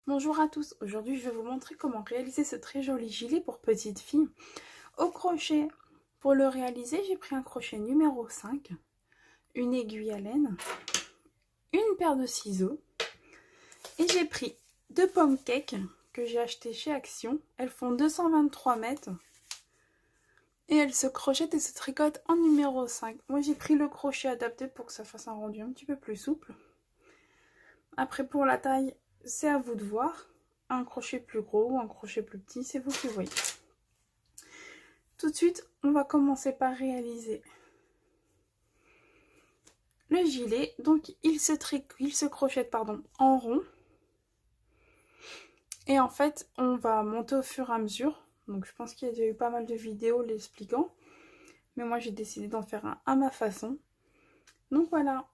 Bonjour à tous, aujourd'hui je vais vous montrer comment réaliser ce très joli gilet pour petite fille. Au crochet, pour le réaliser, j'ai pris un crochet numéro 5, une aiguille à laine, une paire de ciseaux et j'ai pris deux pommes cake que j'ai achetées chez Action. Elles font 223 mètres et elles se crochettent et se tricotent en numéro 5. Moi j'ai pris le crochet adapté pour que ça fasse un rendu un petit peu plus souple. Après pour la taille, c'est à vous de voir. Un crochet plus gros ou un crochet plus petit, c'est vous qui voyez. Tout de suite, on va commencer par réaliser le gilet. Donc, il se crochette en rond. Et en fait, on va monter au fur et à mesure. Donc, je pense qu'il y a déjà eu pas mal de vidéos l'expliquant. Mais moi, j'ai décidé d'en faire un à ma façon. Donc, voilà.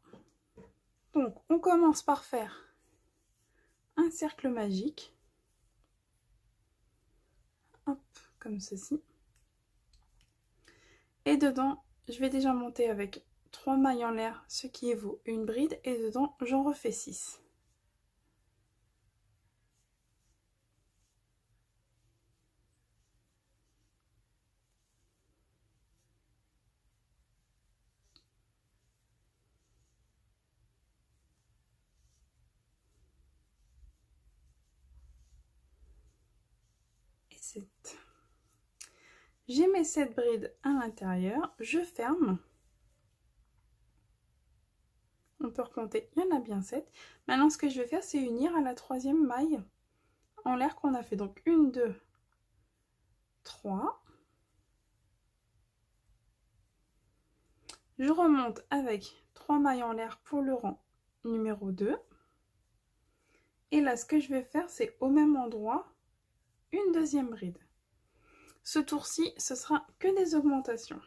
Donc, on commence par faire un cercle magique. Hop, comme ceci. Et dedans, je vais déjà monter avec 3 mailles en l'air, ce qui évaut une bride. Et dedans, j'en refais 6. Et 7. J'ai mes 7 brides à l'intérieur, je ferme. On peut recompter, il y en a bien 7. Maintenant, ce que je vais faire, c'est unir à la 3e maille en l'air qu'on a fait. Donc, 1, 2, 3. Je remonte avec 3 mailles en l'air pour le rang numéro 2. Et là, ce que je vais faire, c'est au même endroit, une deuxième bride. Ce tour-ci, ce sera que des augmentations.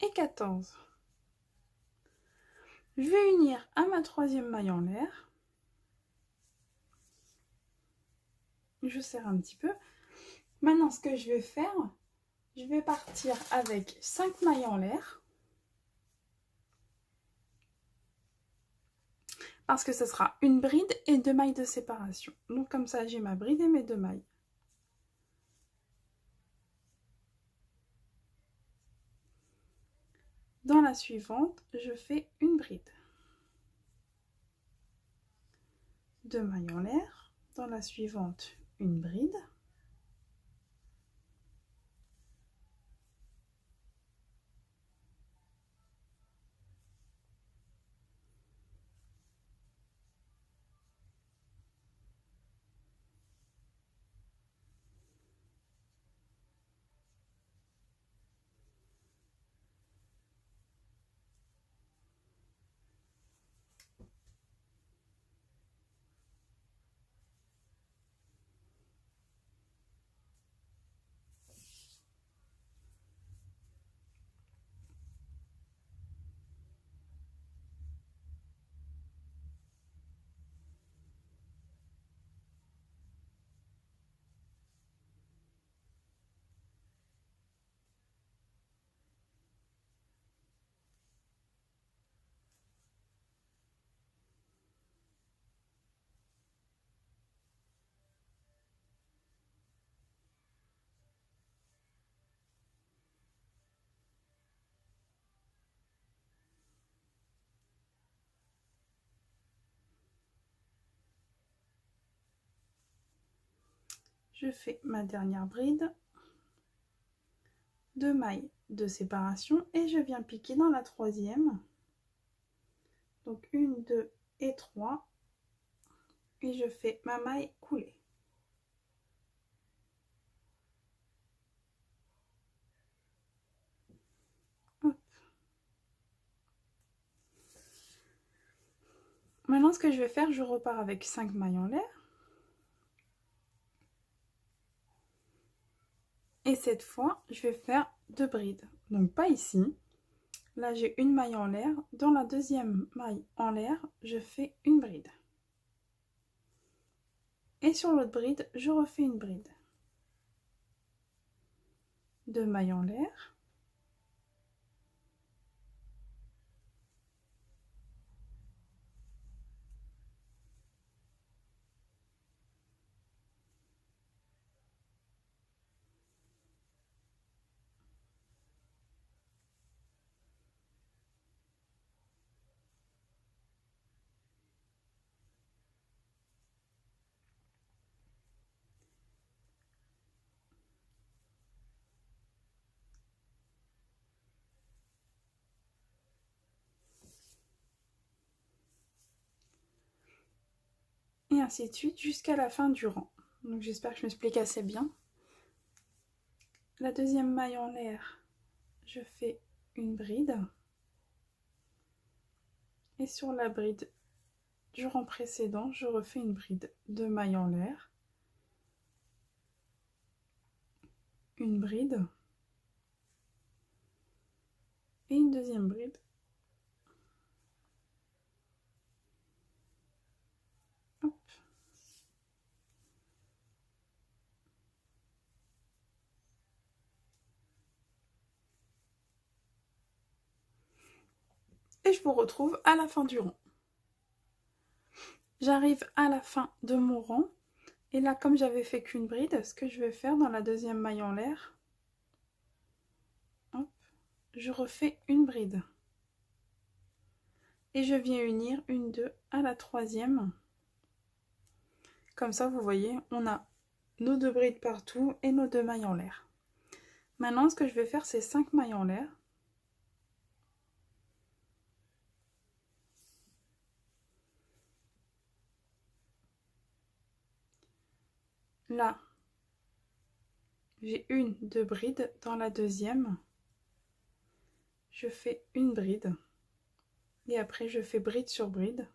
Et 14. Je vais unir à ma 3e maille en l'air. Je serre un petit peu. Maintenant, ce que je vais faire, je vais partir avec 5 mailles en l'air. Parce que ce sera une bride et 2 mailles de séparation. Donc comme ça, j'ai ma bride et mes 2 mailles. Dans la suivante, je fais une bride. 2 mailles en l'air. Dans la suivante, une bride. Je fais ma dernière bride. 2 mailles de séparation et je viens piquer dans la 3e. Donc 1, 2 et 3 et je fais ma maille coulée. Hop. Maintenant ce que je vais faire, je repars avec 5 mailles en l'air. Et cette fois, je vais faire 2 brides. Donc pas ici. Là, j'ai une maille en l'air. Dans la deuxième maille en l'air, je fais une bride. Et sur l'autre bride, je refais une bride. 2 mailles en l'air. Et ainsi de suite jusqu'à la fin du rang. Donc j'espère que je m'explique assez bien. La deuxième maille en l'air, je fais une bride. Et sur la bride du rang précédent, je refais une bride. 2 mailles en l'air. Une bride. Et une deuxième bride. Hop. Et je vous retrouve à la fin du rang. J'arrive à la fin de mon rang. Et là, comme j'avais fait qu'une bride, ce que je vais faire dans la deuxième maille en l'air, hop, je refais une bride. Et je viens unir une 2 à la troisième. Comme ça, vous voyez, on a nos 2 brides partout et nos 2 mailles en l'air. Maintenant, ce que je vais faire, c'est 5 mailles en l'air. Là, j'ai une 2 brides. Dans la deuxième, je fais une bride. Et après, je fais bride sur bride.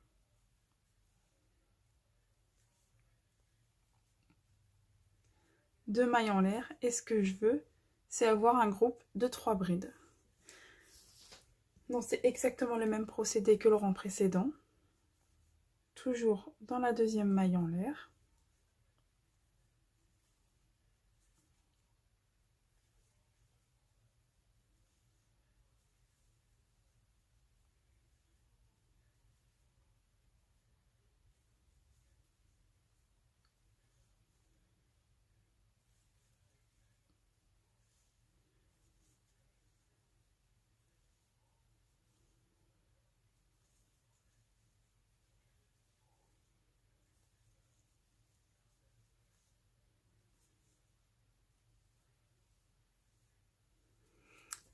Deux mailles en l'air. Et ce que je veux, c'est avoir un groupe de 3 brides. Donc c'est exactement le même procédé que le rang précédent. Toujours dans la deuxième maille en l'air.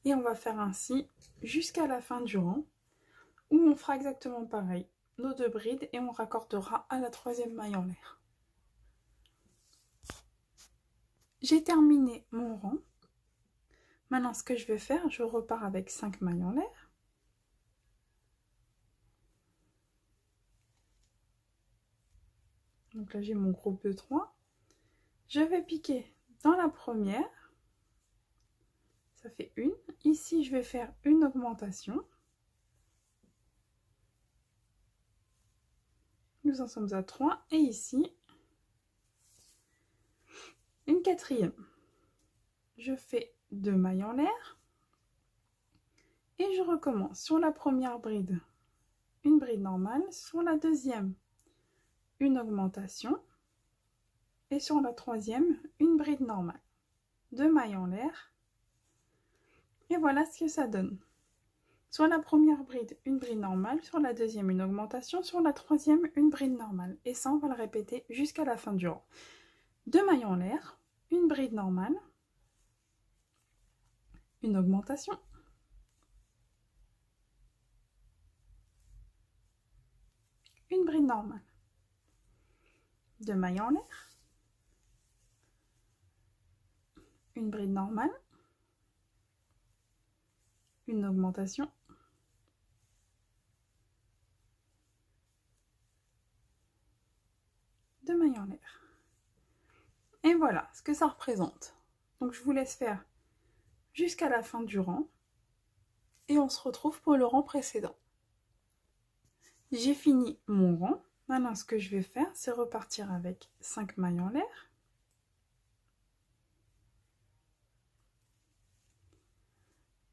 Et on va faire ainsi jusqu'à la fin du rang, où on fera exactement pareil, nos 2 brides, et on raccordera à la troisième maille en l'air. J'ai terminé mon rang. Maintenant, ce que je vais faire, je repars avec 5 mailles en l'air. Donc là, j'ai mon groupe de 3. Je vais piquer dans la première. Ça fait une. Ici, je vais faire une augmentation. Nous en sommes à 3. Et ici, une quatrième. Je fais 2 mailles en l'air. Et je recommence. Sur la première bride, une bride normale. Sur la deuxième, une augmentation. Et sur la troisième, une bride normale. 2 mailles en l'air. Et voilà ce que ça donne. Sur la première bride, une bride normale. Sur la deuxième, une augmentation. Sur la troisième, une bride normale. Et ça, on va le répéter jusqu'à la fin du rang. 2 mailles en l'air, une bride normale, une augmentation, bride normale, 2 mailles en l'air, une bride normale, une augmentation, deux mailles en l'air. Et voilà ce que ça représente. Donc je vous laisse faire jusqu'à la fin du rang et on se retrouve pour le rang précédent. J'ai fini mon rang. Maintenant ce que je vais faire, c'est repartir avec 5 mailles en l'air.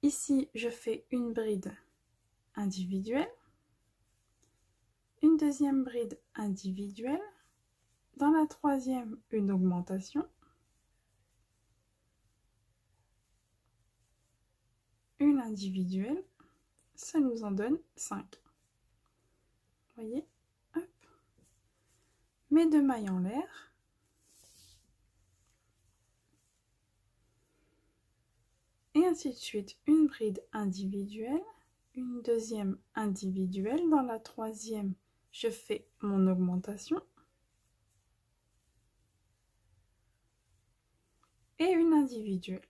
Ici, je fais une bride individuelle, une deuxième bride individuelle, dans la troisième, une augmentation, une individuelle, ça nous en donne 5. Vous voyez, hop, mes 2 mailles en l'air, et ainsi de suite, une bride individuelle, une deuxième individuelle, dans la troisième, je fais mon augmentation, et une individuelle.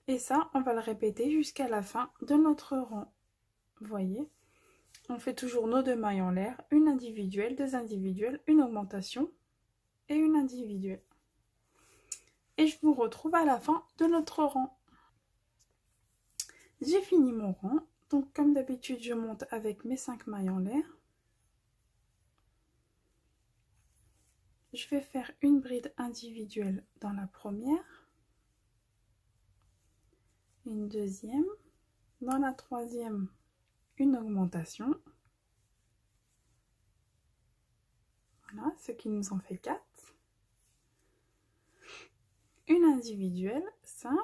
Et ça, on va le répéter jusqu'à la fin de notre rang. Vous voyez, on fait toujours nos 2 mailles en l'air, une individuelle, 2 individuelles, une augmentation et une individuelle. Et je vous retrouve à la fin de notre rang. J'ai fini mon rang, donc comme d'habitude, je monte avec mes 5 mailles en l'air. Je vais faire une bride individuelle dans la première, une deuxième, dans la troisième, une augmentation. Voilà, ce qui nous en fait 4. Une individuelle, 5.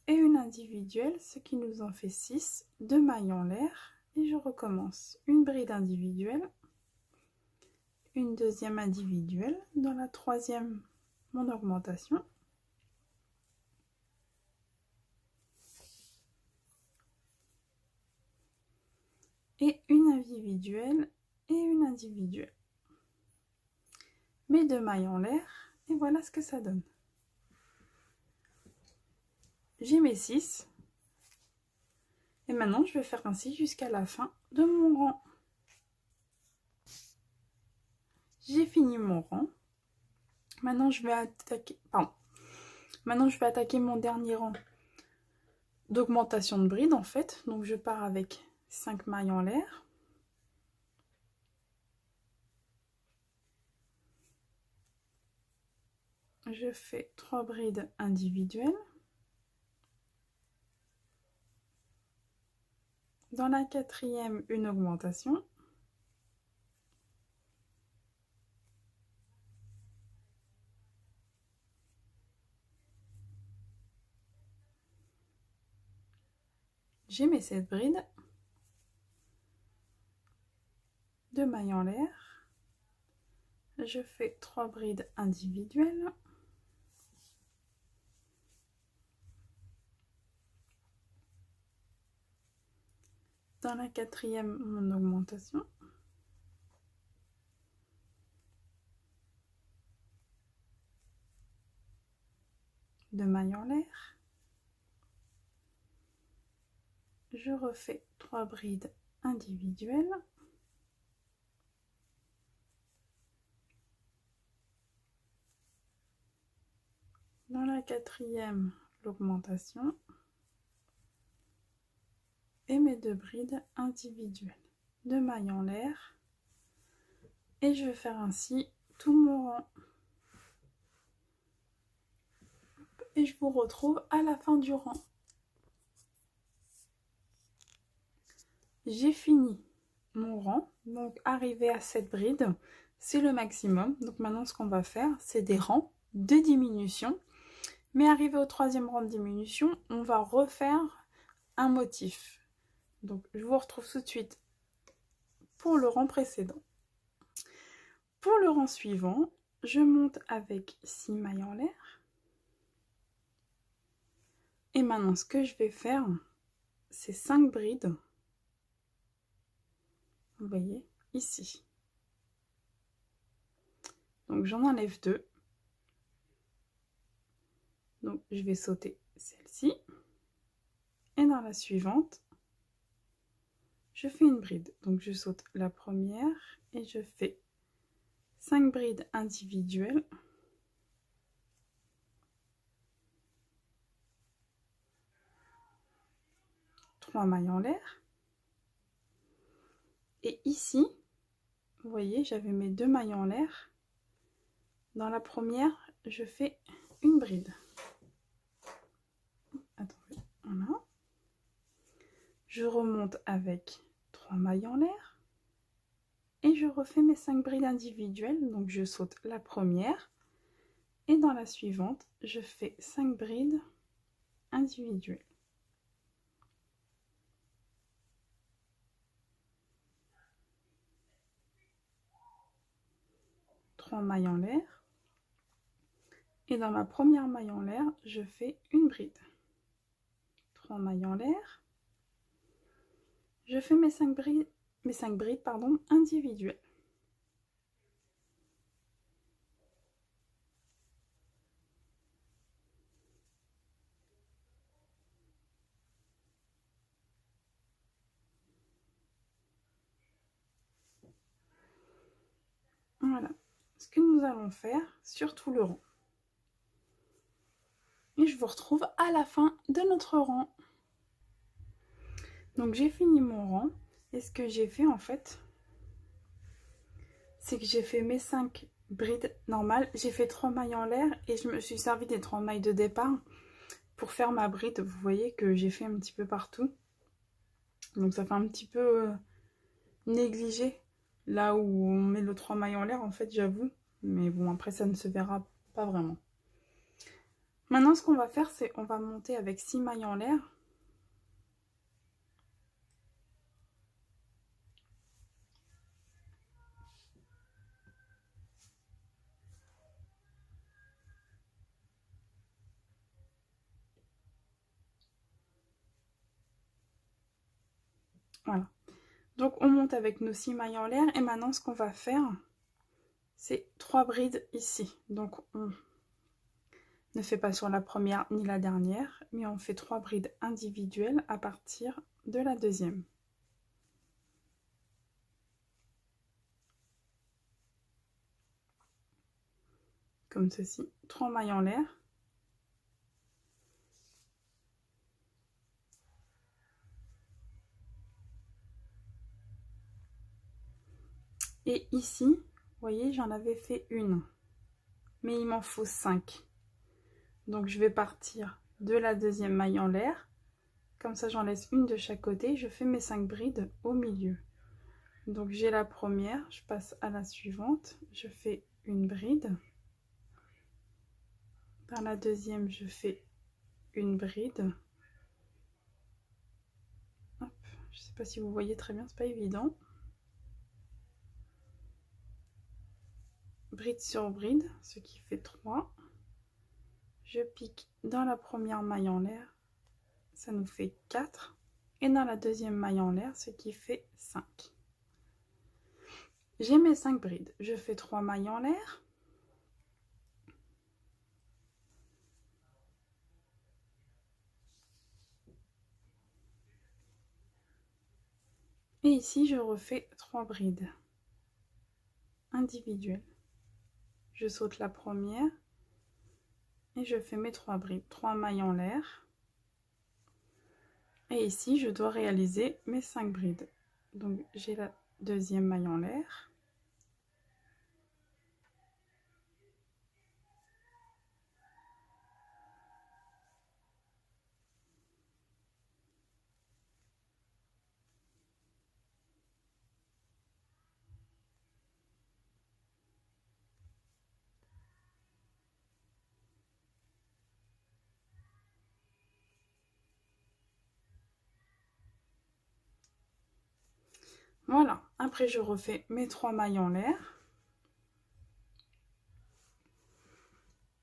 Et une individuelle, ce qui nous en fait 6. 2 mailles en l'air. Et je recommence. Une bride individuelle. Une deuxième individuelle. Dans la troisième, mon augmentation. Et une individuelle et une individuelle. Mes 2 mailles en l'air. Et voilà ce que ça donne. J'ai mes 6. Et maintenant, je vais faire ainsi jusqu'à la fin de mon rang. J'ai fini mon rang. Maintenant, je vais attaquer, mon dernier rang d'augmentation de bride en fait. Donc, je pars avec 5 mailles en l'air. Je fais 3 brides individuelles. Dans la quatrième, une augmentation. J'ai mes 7 brides. 2 mailles en l'air. Je fais 3 brides individuelles. Dans la quatrième, mon augmentation. Deux mailles en l'air. Je refais 3 brides individuelles. Dans la quatrième, l'augmentation. Et mes 2 brides individuelles. 2 mailles en l'air. Et je vais faire ainsi tout mon rang. Et je vous retrouve à la fin du rang. J'ai fini mon rang, donc arrivé à 7 brides, c'est le maximum. Donc maintenant ce qu'on va faire, c'est des rangs de diminution. Mais arrivé au 3e rang de diminution, on va refaire un motif. Donc je vous retrouve tout de suite pour le rang précédent. Pour le rang suivant, je monte avec 6 mailles en l'air. Et maintenant ce que je vais faire, c'est 5 brides vous voyez, ici. Donc j'en enlève 2. Donc je vais sauter celle-ci. Et dans la suivante, je fais une bride. Donc je saute la première et je fais 5 brides individuelles. Mailles en l'air. Et ici, vous voyez, j'avais mes 2 mailles en l'air. Dans la première, je fais une bride. Attendez, voilà. Je remonte avec 3 mailles en l'air. Et je refais mes 5 brides individuelles. Donc je saute la première. Et dans la suivante, je fais 5 brides individuelles. 3 mailles en l'air. Et dans ma première maille en l'air, je fais une bride. 3 mailles en l'air. Je fais mes 5 brides, individuelles. Voilà ce que nous allons faire sur tout le rang. Et je vous retrouve à la fin de notre rang. Donc j'ai fini mon rang. Et ce que j'ai fait en fait, c'est que j'ai fait mes 5 brides normales. J'ai fait 3 mailles en l'air et je me suis servi des 3 mailles de départ pour faire ma bride. Vous voyez que j'ai fait un petit peu partout. Donc ça fait un petit peu négligé là où on met le 3 mailles en l'air en fait, j'avoue. Mais bon, après ça ne se verra pas vraiment. Maintenant ce qu'on va faire, c'est on va monter avec 6 mailles en l'air. Voilà. Donc on monte avec nos 6 mailles en l'air et maintenant ce qu'on va faire, c'est 3 brides ici. Donc on ne fait pas sur la première ni la dernière, mais on fait 3 brides individuelles à partir de la deuxième. Comme ceci, 3 mailles en l'air. Et ici, vous voyez, j'en avais fait une, mais il m'en faut 5. Donc je vais partir de la deuxième maille en l'air. Comme ça, j'en laisse une de chaque côté. Je fais mes 5 brides au milieu. Donc j'ai la première, je passe à la suivante. Je fais une bride. Dans la deuxième, je fais une bride. Hop, je ne sais pas si vous voyez très bien, c'est pas évident. Bride sur bride, ce qui fait 3. Je pique dans la première maille en l'air, ça nous fait 4. Et dans la deuxième maille en l'air, ce qui fait 5. J'ai mes 5 brides. Je fais 3 mailles en l'air. Et ici, je refais 3 brides individuelles. Je saute la première et je fais mes 3 brides. 3 mailles en l'air. Et ici, je dois réaliser mes 5 brides. Donc, j'ai la deuxième maille en l'air. Voilà, après je refais mes 3 mailles en l'air.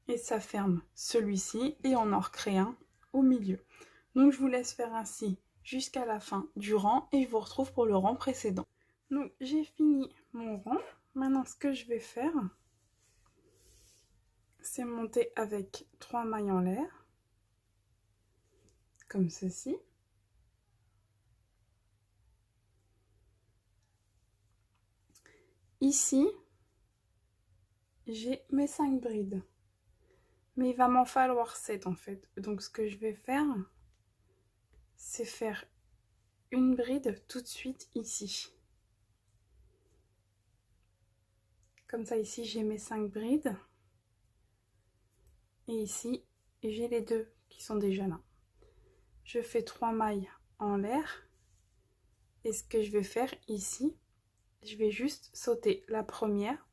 Et ça ferme celui-ci et on en recrée un au milieu. Donc je vous laisse faire ainsi jusqu'à la fin du rang et je vous retrouve pour le rang précédent. Donc j'ai fini mon rang. Maintenant ce que je vais faire, c'est monter avec 3 mailles en l'air, comme ceci. Ici, j'ai mes 5 brides. Mais il va m'en falloir 7 en fait. Donc ce que je vais faire, c'est faire une bride tout de suite ici. Comme ça, ici, j'ai mes 5 brides. Et ici, j'ai les 2 qui sont déjà là. Je fais 3 mailles en l'air. Et ce que je vais faire ici, je vais juste sauter la première.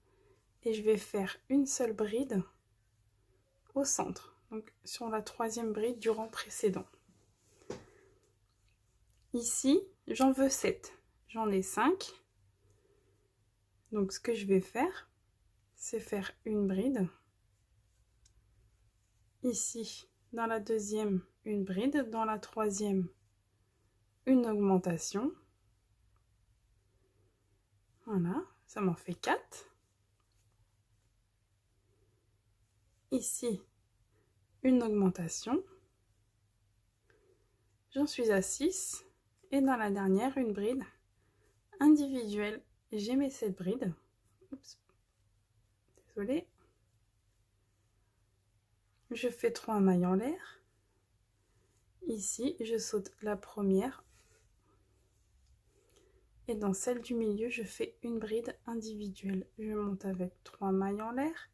Et je vais faire une seule bride au centre. Donc, sur la 3e bride du rang précédent. Ici, j'en veux 7. J'en ai 5. Donc, ce que je vais faire, c'est faire une bride. Ici, dans la 2e, une bride. Dans la 3e, une augmentation. Voilà, ça m'en fait 4. Ici, une augmentation. J'en suis à 6. Et dans la dernière, une bride individuelle. J'ai mes 7 brides. Oups. Désolée. Je fais 3 mailles en l'air. Ici, je saute la première. Et dans celle du milieu, je fais une bride individuelle. Je monte avec 3 mailles en l'air.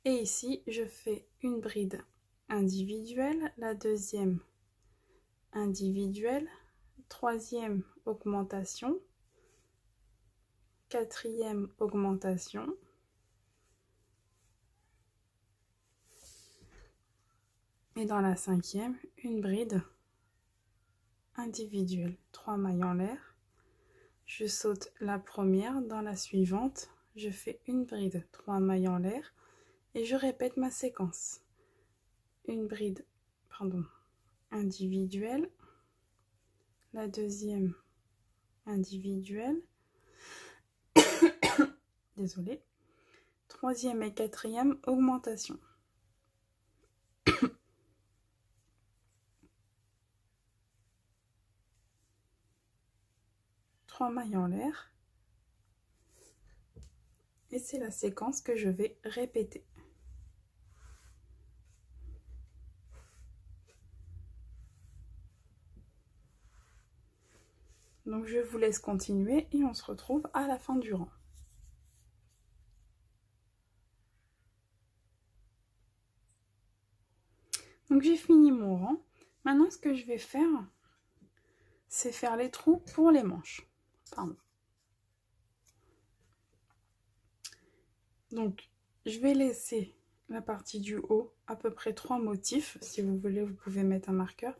Et ici, je fais une bride individuelle. La 2e individuelle. 3e augmentation. 4e augmentation. Et dans la 5e, une bride individuelle. 3 mailles en l'air. Je saute la première. Dans la suivante, je fais une bride. 3 mailles en l'air. Et je répète ma séquence. Une bride, individuelle. La 2e individuelle. Désolée. 3e et 4e augmentation. 3 mailles en l'air. Et c'est la séquence que je vais répéter. Donc je vous laisse continuer et on se retrouve à la fin du rang. Donc j'ai fini mon rang. Maintenant ce que je vais faire, c'est faire les trous pour les manches. Donc je vais laisser la partie du haut à peu près 3 motifs. Si vous voulez, vous pouvez mettre un marqueur.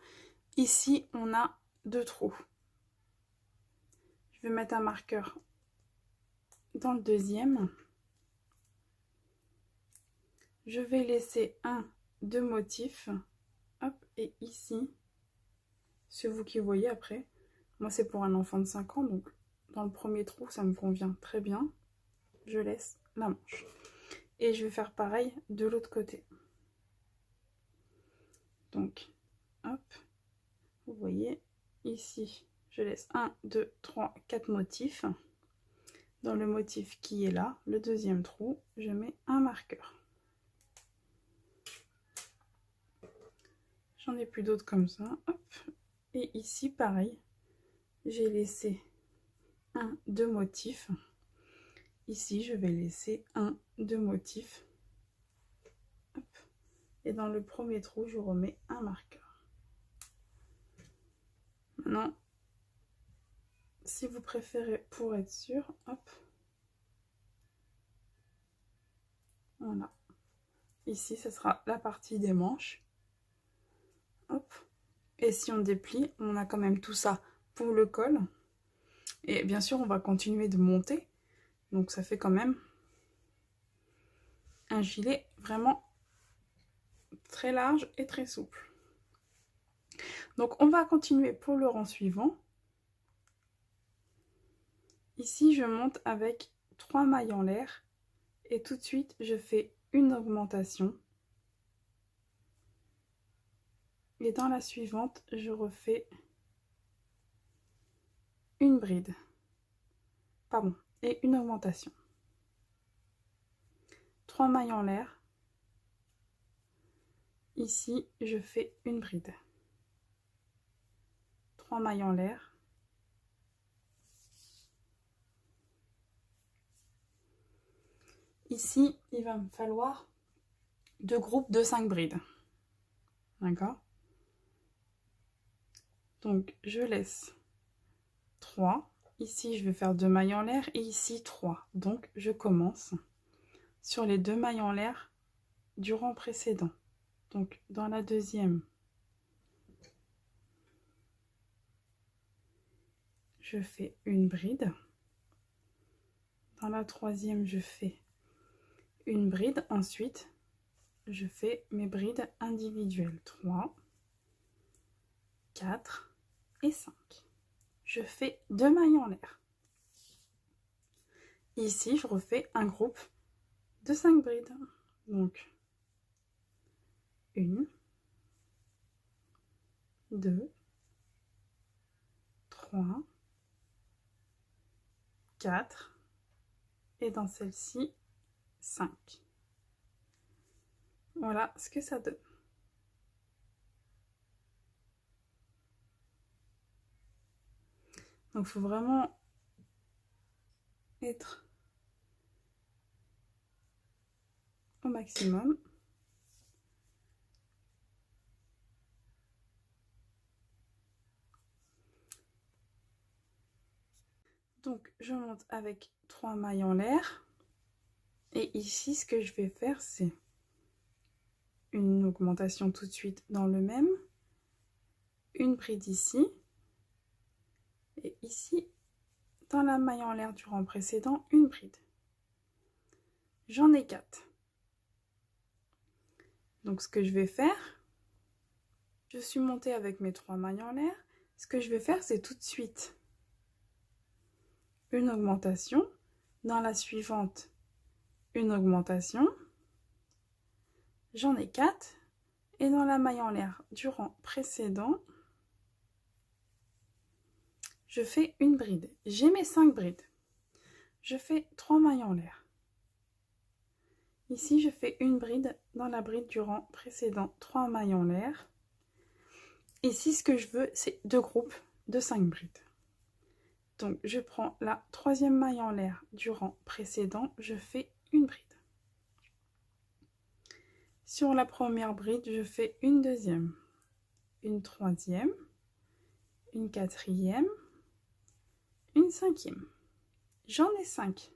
Ici, on a 2 trous. Je vais mettre un marqueur dans le 2e. Je vais laisser 2 motifs. Hop, et ici, c'est vous qui voyez après. Moi, c'est pour un enfant de 5 ans, donc dans le premier trou, ça me convient très bien. Je laisse la manche. Et je vais faire pareil de l'autre côté. Donc, hop, vous voyez, ici, je laisse 1, 2, 3, 4 motifs. Dans le motif qui est là, le 2e trou, je mets un marqueur. J'en ai plus d'autres comme ça. Hop. Et ici, pareil, j'ai laissé 1, 2 motifs. Ici, je vais laisser 1, 2 motifs. Hop. Et dans le premier trou, je remets un marqueur. Maintenant, si vous préférez, pour être sûr, hop. Voilà. Ici, ce sera la partie des manches. Hop. Et si on déplie, on a quand même tout ça pour le col. Et bien sûr, on va continuer de monter. Donc ça fait quand même un gilet vraiment très large et très souple. Donc on va continuer pour le rang suivant. Ici, je monte avec 3 mailles en l'air et tout de suite, je fais une augmentation. Et dans la suivante, je refais une bride. Pardon, et une augmentation. 3 mailles en l'air. Ici, je fais une bride. 3 mailles en l'air. Ici, il va me falloir 2 groupes de 5 brides. D'accord? Donc, je laisse 3. Ici, je vais faire 2 mailles en l'air et ici 3. Donc, je commence sur les 2 mailles en l'air du rang précédent. Donc, dans la deuxième, je fais une bride. Dans la troisième, je fais une bride. Ensuite, je fais mes brides individuelles. 3, 4 et 5. Je fais 2 mailles en l'air. Ici, je refais un groupe de 5 brides. Donc, 1, 2, 3, 4 et dans celle-ci, 5. Voilà ce que ça donne. Donc, il faut vraiment être au maximum. Donc, je monte avec 3 mailles en l'air. Et ici, ce que je vais faire, c'est une augmentation tout de suite dans le même. Une bride ici. Et ici, dans la maille en l'air du rang précédent, une bride. J'en ai 4. Donc, ce que je vais faire, je suis montée avec mes 3 mailles en l'air. Ce que je vais faire, c'est tout de suite une augmentation. Dans la suivante, une augmentation. J'en ai 4. Et dans la maille en l'air du rang précédent, je fais une bride. J'ai mes 5 brides. Je fais 3 mailles en l'air. Ici, je fais une bride dans la bride du rang précédent, 3 mailles en l'air. Ici, ce que je veux, c'est 2 groupes de 5 brides. Donc, je prends la 3e maille en l'air du rang précédent, je fais une bride. Sur la première bride, je fais une deuxième, une troisième, une quatrième, une cinquième. J'en ai 5.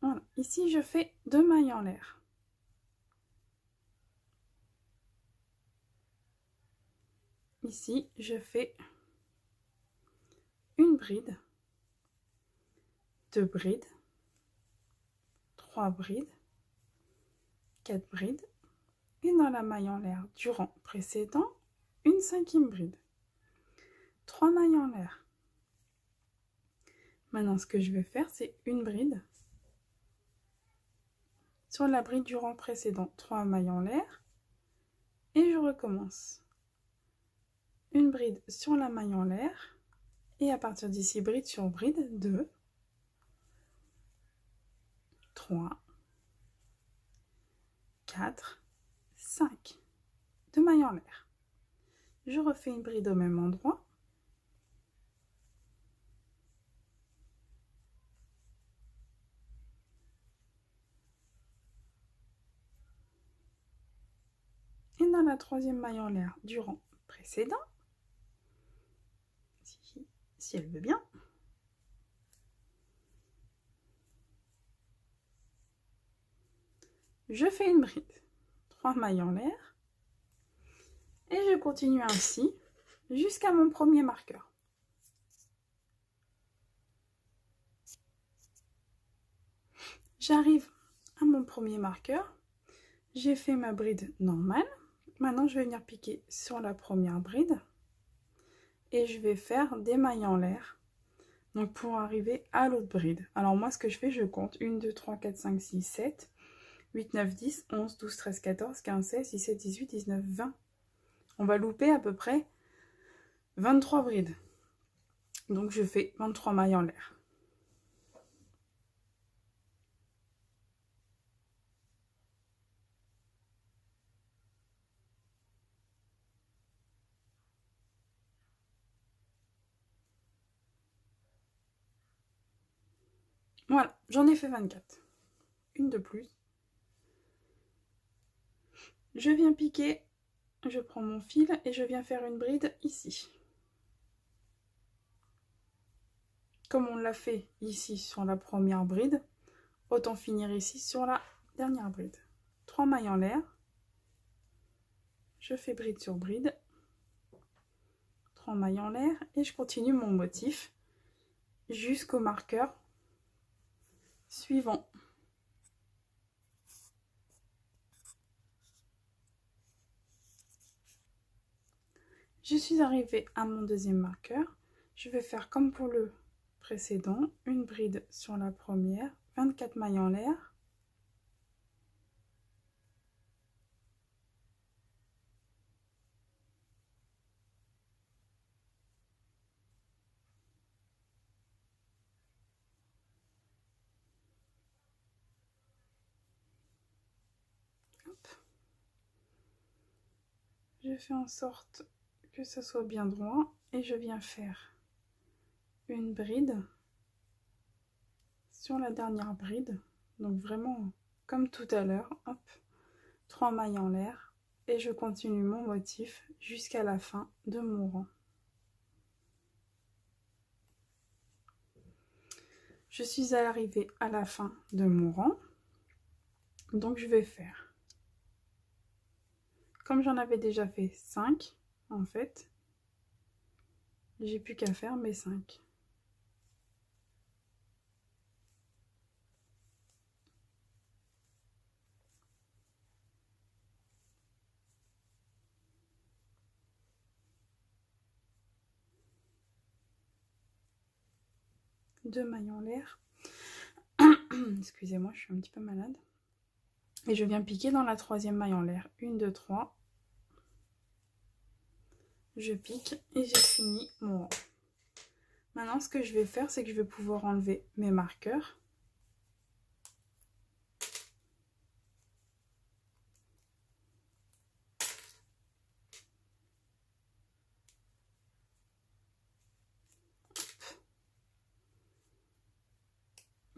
Voilà. Ici, je fais 2 mailles en l'air. Ici, je fais une bride, 2 brides, 3 brides, 4 brides, et dans la maille en l'air du rang précédent, une 5e bride. 3 mailles en l'air. Maintenant, ce que je vais faire, c'est une bride. Sur la bride du rang précédent, 3 mailles en l'air. Et je recommence. Une bride sur la maille en l'air. Et à partir d'ici, bride sur bride, 2, 3, 4, 5. 2 mailles en l'air. Je refais une bride au même endroit. Et dans la 3e maille en l'air du rang précédent, si elle veut bien, je fais une bride, 3 mailles en l'air, et je continue ainsi jusqu'à mon premier marqueur. J'arrive à mon premier marqueur, j'ai fait ma bride normale. Maintenant, je vais venir piquer sur la première bride et je vais faire des mailles en l'air. Donc pour arriver à l'autre bride. Alors moi ce que je fais, je compte 1, 2, 3, 4, 5, 6, 7, 8, 9, 10, 11, 12, 13, 14, 15, 16, 17, 18, 19, 20. On va louper à peu près 23 brides. Donc je fais 23 mailles en l'air. Voilà, j'en ai fait 24. Une de plus. Je viens piquer, je prends mon fil et je viens faire une bride ici. Comme on l'a fait ici sur la première bride, autant finir ici sur la dernière bride. 3 mailles en l'air. Je fais bride sur bride. 3 mailles en l'air et je continue mon motif jusqu'au marqueur suivant. Je suis arrivée à mon deuxième marqueur. Je vais faire comme pour le précédent, une bride sur la première, 24 mailles en l'air. Hop. Je fais en sorte que ça soit bien droit et je viens faire une bride sur la dernière bride, donc vraiment comme tout à l'heure, hop, 3 mailles en l'air et je continue mon motif jusqu'à la fin de mon rang. Je suis arrivée à la fin de mon rang, donc je vais faire, comme j'en avais déjà fait 5 en fait, j'ai plus qu'à faire mes 5. Deux mailles en l'air. Excusez-moi, je suis un petit peu malade. Et je viens piquer dans la troisième maille en l'air. 1, 2, 3. Je pique et j'ai fini mon rang. Maintenant, ce que je vais faire, c'est que je vais pouvoir enlever mes marqueurs.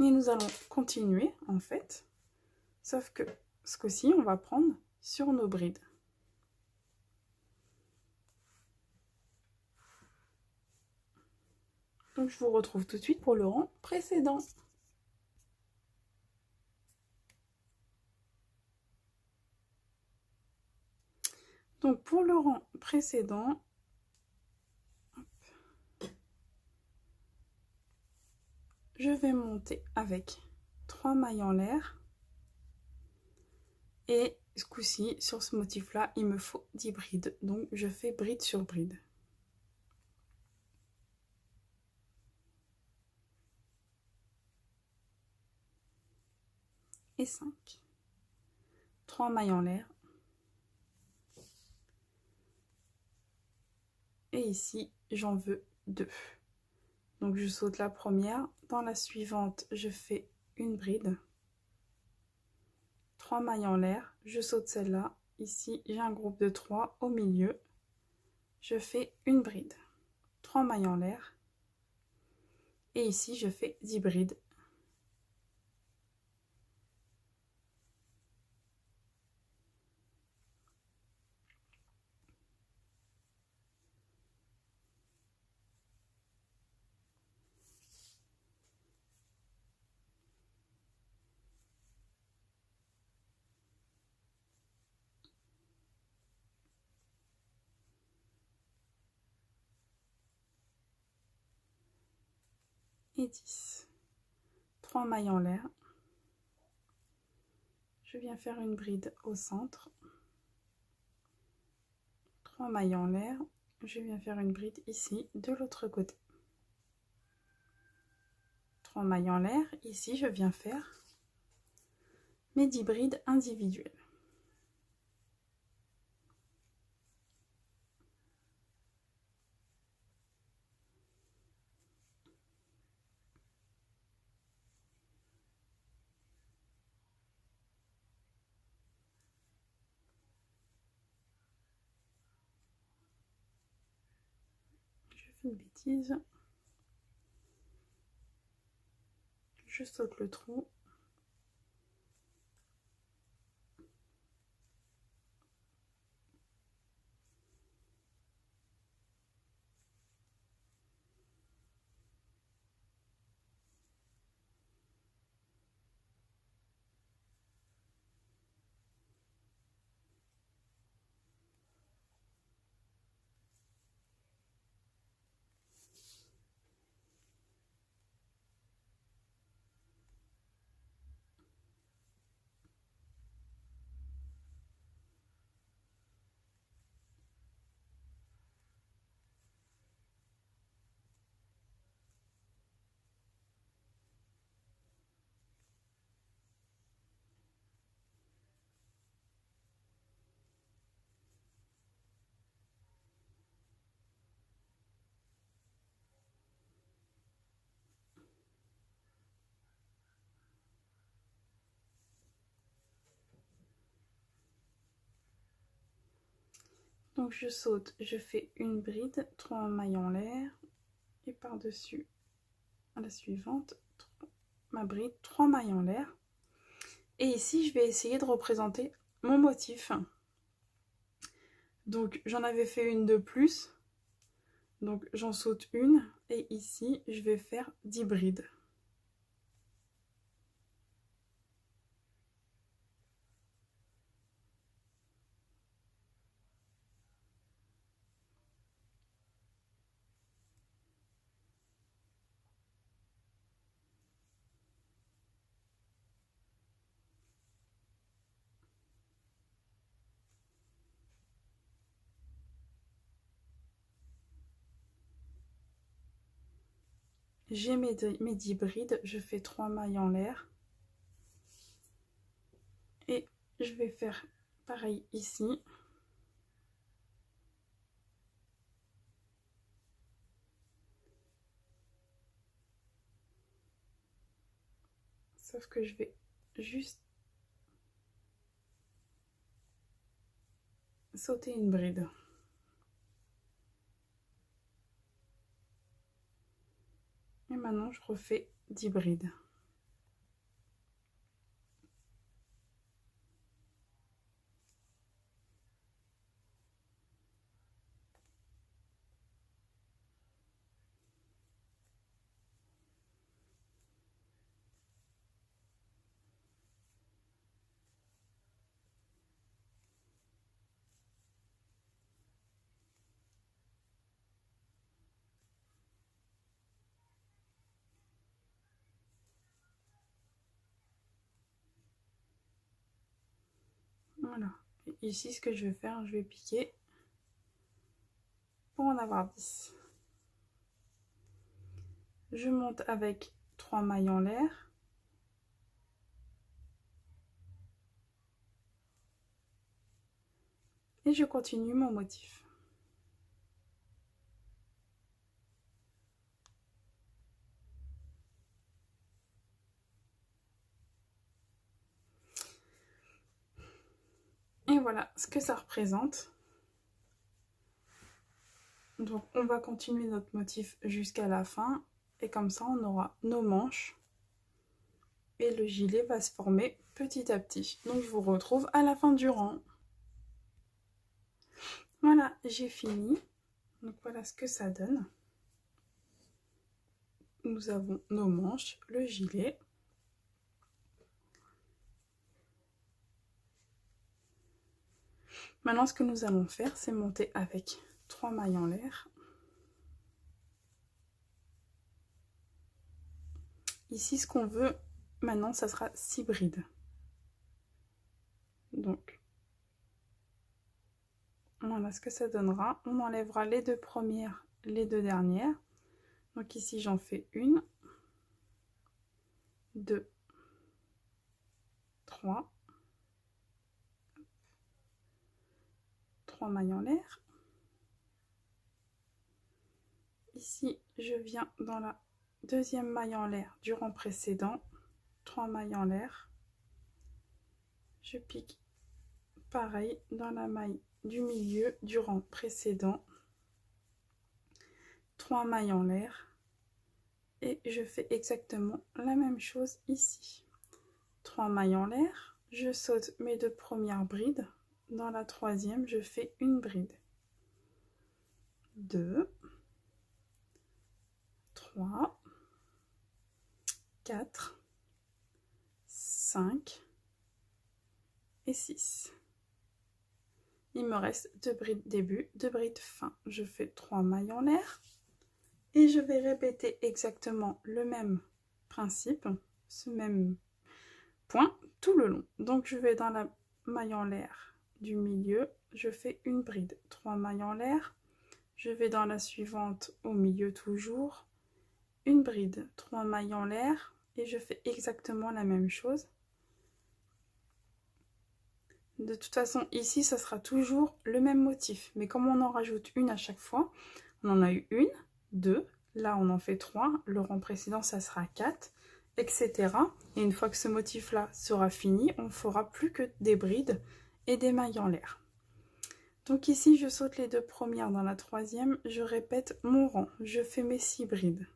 Et nous allons continuer, en fait. Sauf que ce coup-ci, on va prendre sur nos brides. Donc, je vous retrouve tout de suite pour le rang précédent. Donc, pour le rang précédent, je vais monter avec 3 mailles en l'air. Et ce coup-ci, sur ce motif-là, il me faut 10 brides. Donc, je fais bride sur bride. Et 5. 3 mailles en l'air. Et ici, j'en veux 2. Donc, je saute la première. Dans la suivante, je fais une bride. 3 mailles en l'air. Je saute celle-là. Ici, j'ai un groupe de 3 au milieu. Je fais une bride. 3 mailles en l'air. Et ici, je fais 10 brides. Et 10. 3 mailles en l'air. Je viens faire une bride au centre. 3 mailles en l'air. Je viens faire une bride ici, de l'autre côté. 3 mailles en l'air. Ici, je viens faire mes 10 brides individuelles. Une bêtise, je saute le trou, donc je saute, je fais une bride, 3 mailles en l'air et par-dessus la suivante, ma bride, 3 mailles en l'air. Et ici, je vais essayer de représenter mon motif. Donc j'en avais fait une de plus, donc j'en saute une et ici, je vais faire 10 brides. J'ai mes 10 brides, je fais 3 mailles en l'air. Et je vais faire pareil ici. Sauf que je vais juste sauter une bride. Et maintenant, je refais 10 brides. Voilà. Et ici, ce que je vais faire, je vais piquer pour en avoir 10. Je monte avec 3 mailles en l'air. Et je continue mon motif. Et voilà ce que ça représente. Donc on va continuer notre motif jusqu'à la fin. Et comme ça, on aura nos manches. Et le gilet va se former petit à petit. Donc je vous retrouve à la fin du rang. Voilà, j'ai fini. Donc voilà ce que ça donne. Nous avons nos manches, le gilet. Maintenant, ce que nous allons faire, c'est monter avec 3 mailles en l'air. Ici, ce qu'on veut, maintenant, ça sera 6 brides. Donc, voilà ce que ça donnera. On enlèvera les 2 premières, les 2 dernières. Donc ici, j'en fais une. 2, 3, 3 mailles en l'air. Ici, je viens dans la deuxième maille en l'air du rang précédent, 3 mailles en l'air. Je pique pareil dans la maille du milieu du rang précédent, 3 mailles en l'air, et je fais exactement la même chose ici. 3 mailles en l'air, je saute mes 2 premières brides, dans la troisième je fais une bride, 2, 3, 4, 5 et 6. Il me reste 2 brides début, 2 brides fin. Je fais 3 mailles en l'air et je vais répéter exactement le même principe, ce même point tout le long. Donc je vais dans la maille en l'air du milieu, je fais une bride, 3 mailles en l'air, je vais dans la suivante au milieu toujours, une bride, 3 mailles en l'air et je fais exactement la même chose. De toute façon, ici, ça sera toujours le même motif. Mais comme on en rajoute une à chaque fois, on en a eu une, 2, là on en fait 3, le rang précédent, ça sera 4, etc. Et une fois que ce motif-là sera fini, on ne fera plus que des brides et des mailles en l'air. Donc ici, je saute les 2 premières dans la troisième, je répète mon rang, je fais mes 6 brides.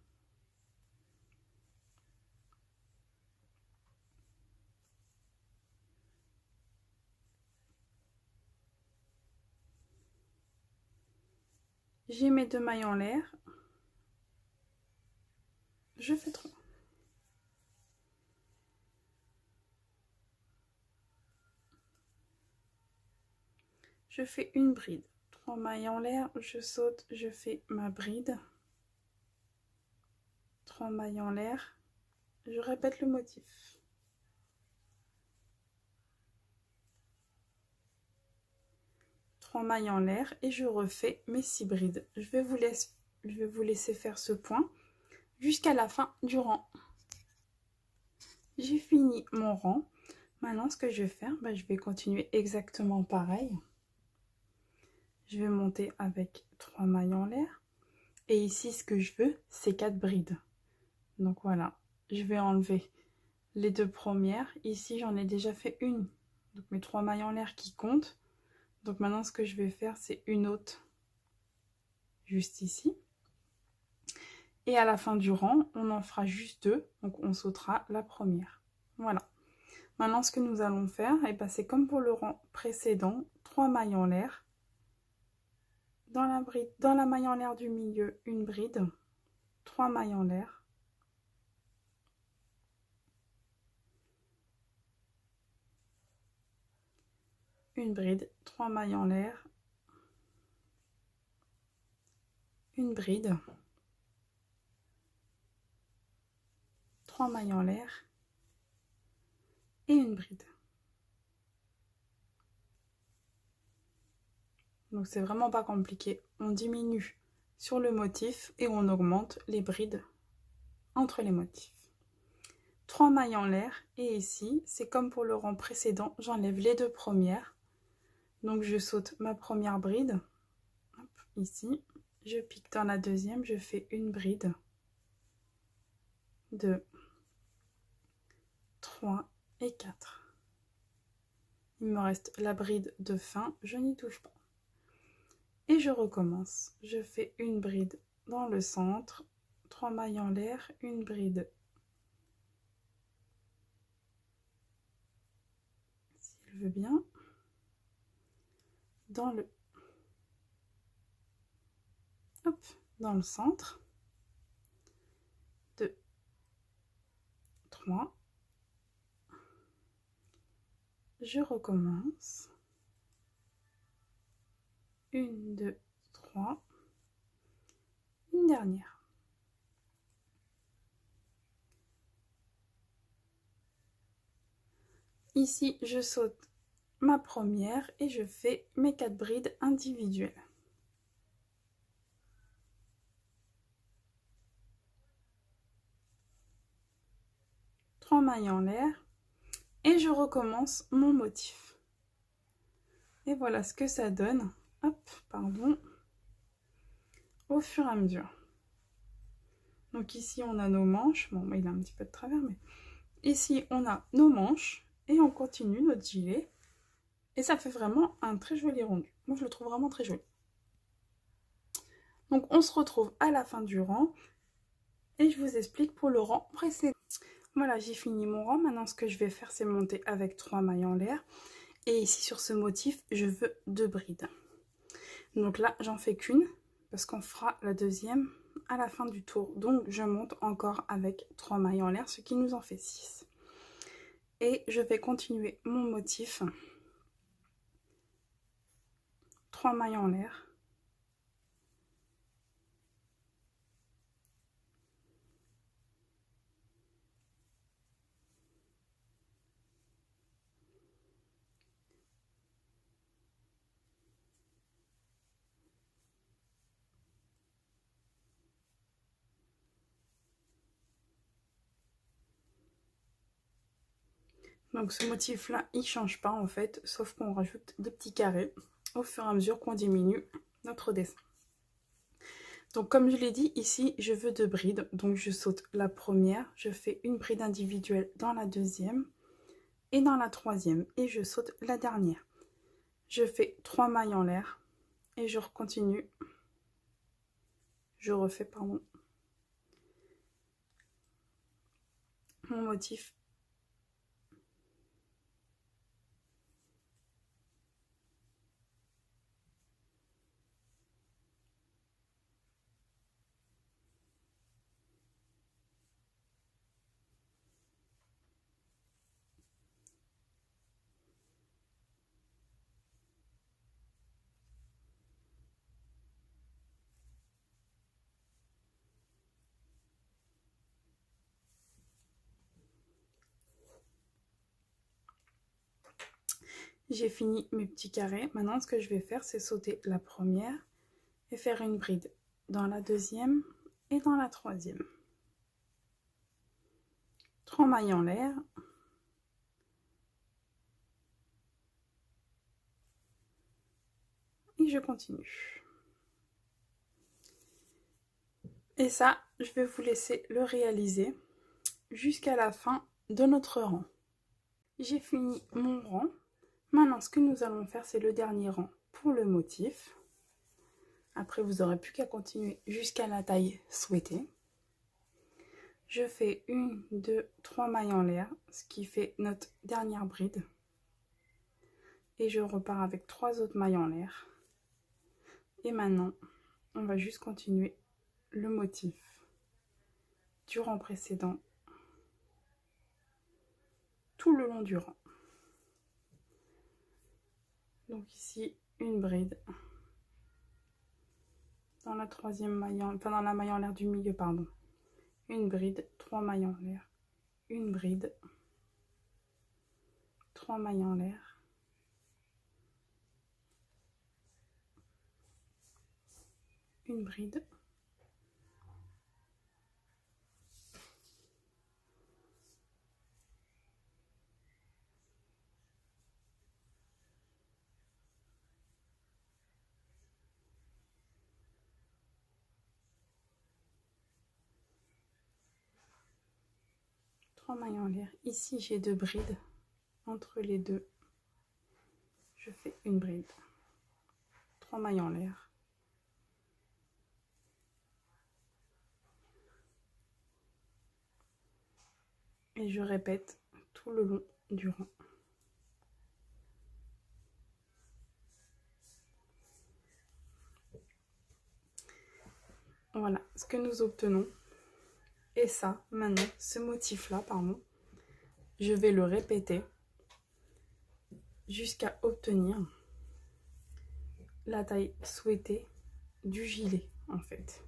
J'ai mes 2 mailles en l'air, je fais 3. Je fais une bride, 3 mailles en l'air, je saute, je fais ma bride, 3 mailles en l'air, je répète le motif. Mailles en l'air et je refais mes 6 brides. Je vais vous laisser faire ce point jusqu'à la fin du rang. J'ai fini mon rang. Maintenant, ce que je vais faire, je vais continuer exactement pareil. Je vais monter avec 3 mailles en l'air. Et ici, ce que je veux, c'est 4 brides. Donc voilà, je vais enlever les 2 premières. Ici, j'en ai déjà fait une. Donc mes 3 mailles en l'air qui comptent. Donc maintenant, ce que je vais faire, c'est une autre juste ici. Et à la fin du rang, on en fera juste 2. Donc on sautera la première. Voilà. Maintenant, ce que nous allons faire, c'est comme pour le rang précédent, 3 mailles en l'air. Dans la maille en l'air du milieu, une bride. 3 mailles en l'air. Une bride, 3 mailles en l'air, une bride, 3 mailles en l'air et une bride. Donc c'est vraiment pas compliqué. On diminue sur le motif et on augmente les brides entre les motifs. 3 mailles en l'air et ici, c'est comme pour le rang précédent, j'enlève les 2 premières. Donc je saute ma première bride, hop, ici, je pique dans la deuxième, je fais une bride, 2, 3 et 4. Il me reste la bride de fin, je n'y touche pas. Et je recommence, je fais une bride dans le centre, 3 mailles en l'air, une bride, s'il veut bien, dans le centre, 2, 3, je recommence, 1, 2, 3, une dernière. Ici, je saute ma première et je fais mes 4 brides individuelles. 3 mailles en l'air et je recommence mon motif. Et voilà ce que ça donne. Hop, pardon. Au fur et à mesure. Donc ici on a nos manches. Bon, il a un petit peu de travers, mais ici on a nos manches et on continue notre gilet. Et ça fait vraiment un très joli rendu. Moi je le trouve vraiment très joli. Donc on se retrouve à la fin du rang et je vous explique pour le rang précédent. Voilà, j'ai fini mon rang. Maintenant ce que je vais faire c'est monter avec 3 mailles en l'air. Et ici sur ce motif je veux 2 brides. Donc là j'en fais qu'une parce qu'on fera la deuxième à la fin du tour. Donc je monte encore avec 3 mailles en l'air, ce qui nous en fait 6. Et je vais continuer mon motif. 3 mailles en l'air. Donc ce motif là il change pas en fait, sauf qu'on rajoute des petits carrés au fur et à mesure qu'on diminue notre dessin. Donc comme je l'ai dit ici je veux 2 brides, donc je saute la première, je fais une bride individuelle dans la deuxième et dans la troisième et je saute la dernière. Je fais 3 mailles en l'air et je continue, je refais pardon mon motif. J'ai fini mes petits carrés. Maintenant, ce que je vais faire, c'est sauter la première et faire une bride dans la deuxième et dans la troisième. 3 mailles en l'air. Et je continue. Et ça, je vais vous laisser le réaliser jusqu'à la fin de notre rang. J'ai fini mon rang. Maintenant, ce que nous allons faire, c'est le dernier rang pour le motif. Après, vous n'aurez plus qu'à continuer jusqu'à la taille souhaitée. Je fais 1, 2, 3 mailles en l'air, ce qui fait notre dernière bride. Et je repars avec 3 autres mailles en l'air. Et maintenant, on va juste continuer le motif du rang précédent tout le long du rang. Donc ici, une bride dans la troisième maille, enfin dans la maille en l'air du milieu, pardon. Une bride, 3 mailles en l'air, une bride, 3 mailles en l'air, une bride, mailles en l'air. Ici j'ai 2 brides, entre les deux je fais une bride, 3 mailles en l'air, et je répète tout le long du rang. Voilà ce que nous obtenons. Et ça, maintenant, ce motif-là, pardon, je vais le répéter jusqu'à obtenir la taille souhaitée du gilet, en fait.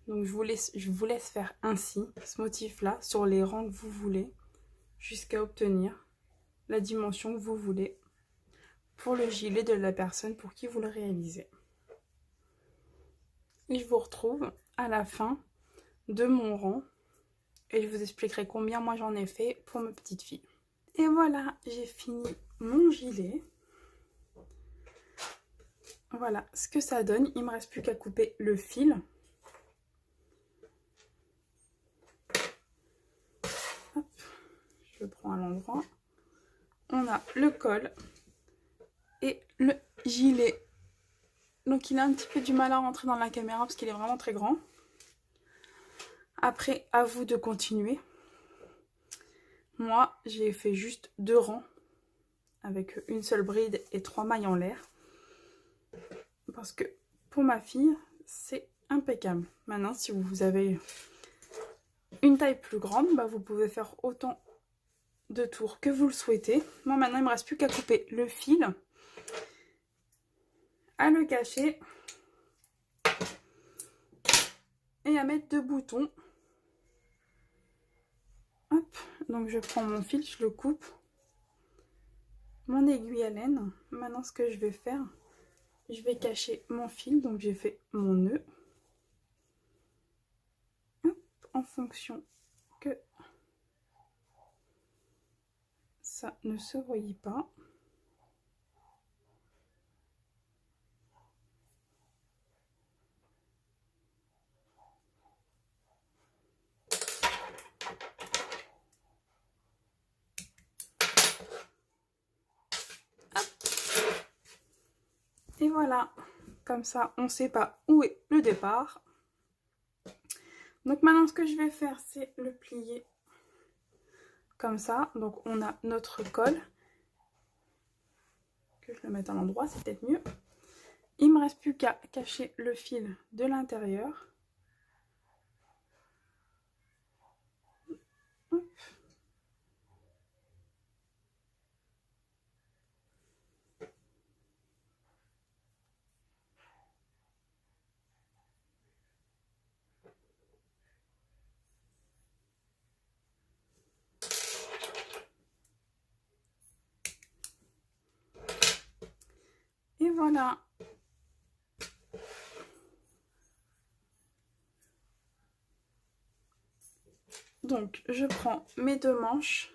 Donc, je vous laisse faire ainsi, ce motif-là, sur les rangs que vous voulez, jusqu'à obtenir la dimension que vous voulez pour le gilet de la personne pour qui vous le réalisez. Et je vous retrouve à la fin de mon rang et je vous expliquerai combien moi j'en ai fait pour ma petite fille. Et voilà, j'ai fini mon gilet. Voilà ce que ça donne. Il ne me reste plus qu'à couper le fil. Hop, je le prends à l'endroit. On a le col et le gilet. Donc il a un petit peu du mal à rentrer dans la caméra parce qu'il est vraiment très grand. Après, à vous de continuer. Moi, j'ai fait juste 2 rangs avec une seule bride et 3 mailles en l'air. Parce que pour ma fille, c'est impeccable. Maintenant, si vous avez une taille plus grande, bah, vous pouvez faire autant de tours que vous le souhaitez. Moi, maintenant, il ne me reste plus qu'à couper le fil, à le cacher et à mettre 2 boutons. Hop, donc je prends mon fil, je le coupe. Mon aiguille à laine. Maintenant, ce que je vais faire, je vais cacher mon fil. Donc, j'ai fait mon nœud. Hop, en fonction que ça ne se voyait pas. Et voilà, comme ça, on ne sait pas où est le départ. Donc maintenant, ce que je vais faire, c'est le plier comme ça. Donc on a notre col. Que je le mette à l'endroit, c'est peut-être mieux. Il ne me reste plus qu'à cacher le fil de l'intérieur. Et voilà. Donc, je prends mes 2 manches.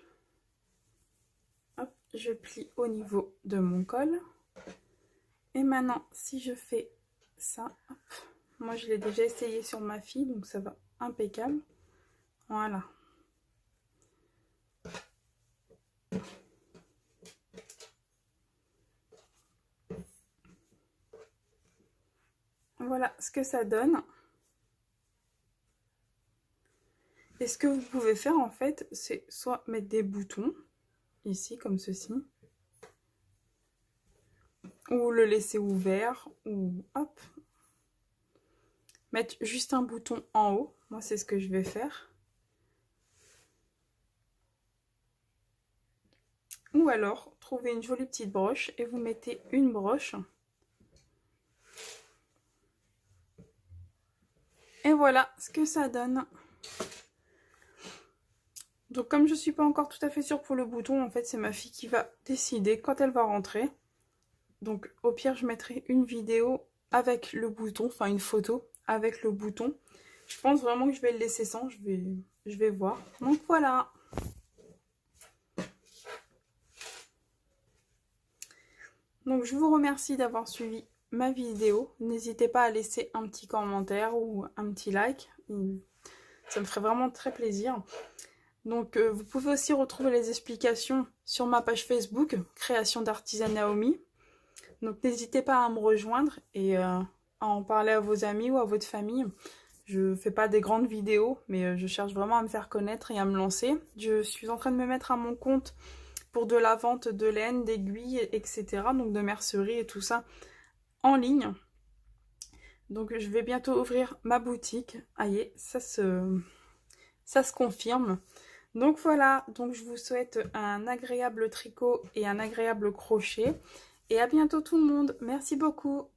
Hop, je plie au niveau de mon col. Et maintenant, si je fais ça, hop, moi je l'ai déjà essayé sur ma fille, donc ça va impeccable. Voilà. Voilà ce que ça donne. Et ce que vous pouvez faire en fait, c'est soit mettre des boutons, ici comme ceci, ou le laisser ouvert, ou hop, mettre juste un bouton en haut. Moi c'est ce que je vais faire. Ou alors, trouvez une jolie petite broche et vous mettez une broche. Et voilà ce que ça donne. Donc comme je ne suis pas encore tout à fait sûre pour le bouton, en fait c'est ma fille qui va décider quand elle va rentrer. Donc au pire je mettrai une vidéo avec le bouton, enfin une photo avec le bouton. Je pense vraiment que je vais le laisser sans, je vais voir. Donc voilà. Donc je vous remercie d'avoir suivi ma vidéo. N'hésitez pas à laisser un petit commentaire ou un petit like. Ça me ferait vraiment très plaisir. Donc vous pouvez aussi retrouver les explications sur ma page Facebook, Création d'Artisan Naomi. Donc n'hésitez pas à me rejoindre et à en parler à vos amis ou à votre famille. Je ne fais pas des grandes vidéos, mais je cherche vraiment à me faire connaître et à me lancer. Je suis en train de me mettre à mon compte pour de la vente de laine, d'aiguilles, etc. Donc de mercerie et tout ça en ligne. Donc je vais bientôt ouvrir ma boutique. Aïe, ça se confirme. Donc voilà, donc je vous souhaite un agréable tricot et un agréable crochet. Et à bientôt tout le monde. Merci beaucoup.